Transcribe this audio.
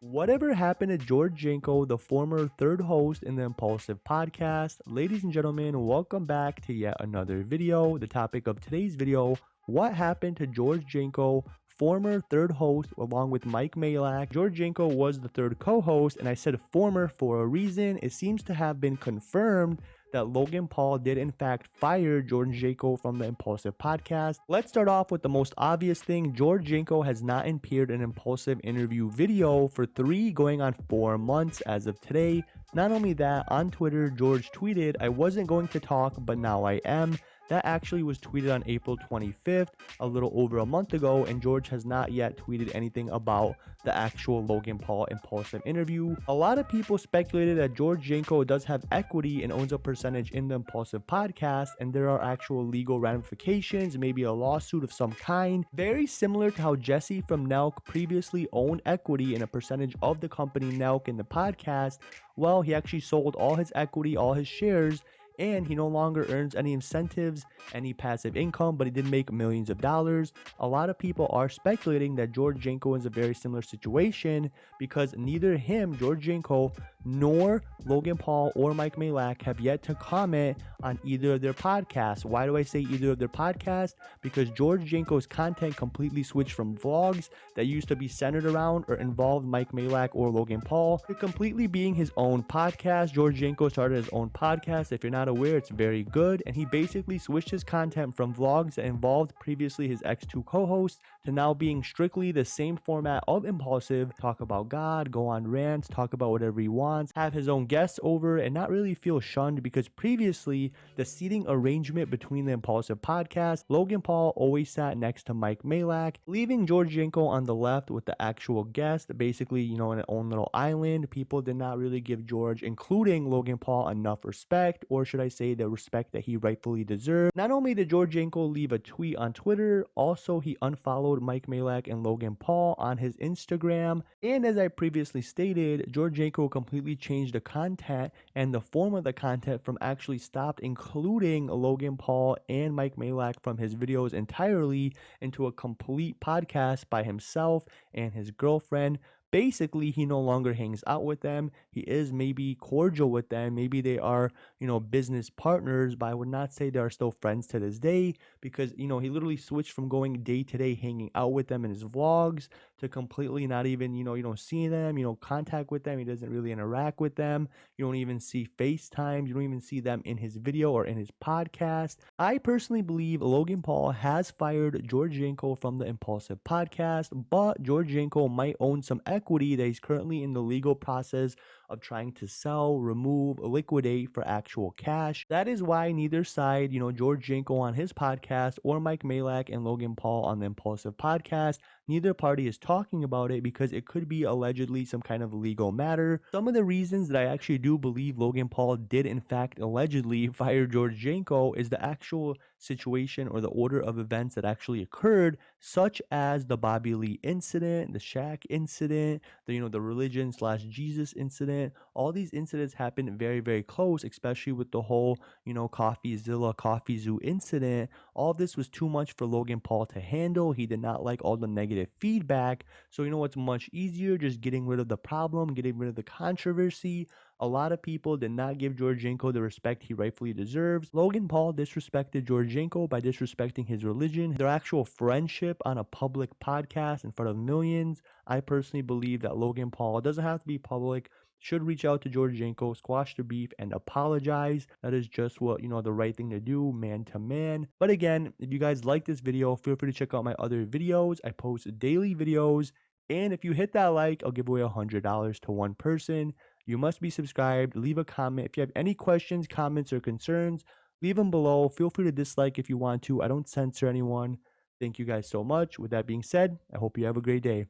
Whatever happened to George Janko, the former third host in the Impulsive podcast? Ladies and gentlemen, welcome back to yet another video. The topic of today's video, what happened to George Janko, former third host along with Mike Malak? George Janko was the third co-host, and I said former for a reason. It seems to have been confirmed that Logan Paul did in fact fire George Janko from the Impulsive podcast. Let's start off with the most obvious thing. George Janko has not appeared in an Impulsive interview video for 3 going on 4 months as of today. Not only that, on Twitter, George tweeted, "I wasn't going to talk, but now I am." That actually was tweeted on April 25th, a little over a month ago, and George has not yet tweeted anything about the actual Logan Paul Impulsive interview. A lot of people speculated that George Janko does have equity and owns a percentage in the Impulsive podcast, and there are actual legal ramifications, maybe a lawsuit of some kind, very similar to how Jesse from Nelk previously owned equity in a percentage of the company Nelk in the podcast. Well, he actually sold all his equity, all his shares, and he no longer earns any incentives, any passive income, but he did make millions of dollars. A lot of people are speculating that George Janko is a very similar situation because neither him, George Janko, nor Logan Paul or Mike Malak have yet to comment on either of their podcasts. Why do I say either of their podcasts? Because George Janko's content completely switched from vlogs that used to be centered around or involved Mike Malak or Logan Paul to completely being his own podcast. George Janko started his own podcast. If you're not aware, it's very good, and he basically switched his content from vlogs that involved previously his X2 co-hosts to now being strictly the same format of Impulsive, talk about God, go on rants, talk about whatever he wants, have his own guests over, and not really feel shunned because previously the seating arrangement between the Impulsive podcast, Logan Paul always sat next to Mike Malak, leaving George Janko on the left with the actual guest, basically, in an own little island. People did not really give George, including Logan Paul, enough respect, or should I say the respect that he rightfully deserved. Not only did George Janko leave a tweet on Twitter, also he unfollowed Mike Malak and Logan Paul on his Instagram. And as I previously stated, George Janko completely changed the content and the form of the content from actually stopped including Logan Paul and Mike Malak from his videos entirely into a complete podcast by himself and his girlfriend. Basically, he no longer hangs out with them. He is maybe cordial with them. Maybe they are, business partners, but I would not say they are still friends to this day because, he literally switched from going day to day hanging out with them in his vlogs to completely not even, you don't see them, contact with them. He doesn't really interact with them. You don't even see FaceTime. You don't even see them in his video or in his podcast. I personally believe Logan Paul has fired George Janko from the Impulsive podcast, but George Janko might own some equity that he's currently in the legal process of trying to sell, remove, liquidate for actual cash. That is why neither side, George Janko on his podcast or Mike Malak and Logan Paul on the Impulsive podcast, neither party is talking about it because it could be allegedly some kind of legal matter. Some of the reasons that I actually do believe Logan Paul did in fact allegedly fire George Janko is the actual situation or the order of events that actually occurred, such as the Bobby Lee incident, the Shaq incident, the religion slash Jesus incident. All these incidents happened very, very close, especially with the whole, CoffeeZilla, Coffee Zoo incident. All of this was too much for Logan Paul to handle. He did not like all the negative feedback. So, what's much easier? Just getting rid of the problem, getting rid of the controversy. A lot of people did not give George Janko the respect he rightfully deserves. Logan Paul disrespected George Janko by disrespecting his religion, their actual friendship on a public podcast in front of millions. I personally believe that Logan Paul doesn't have to be public, should reach out to George Janko, squash the beef, and apologize. That is just what, the right thing to do, man to man. But again, if you guys like this video, feel free to check out my other videos. I post daily videos. And if you hit that like, I'll give away $100 to one person. You must be subscribed. Leave a comment. If you have any questions, comments, or concerns, leave them below. Feel free to dislike if you want to. I don't censor anyone. Thank you guys so much. With that being said, I hope you have a great day.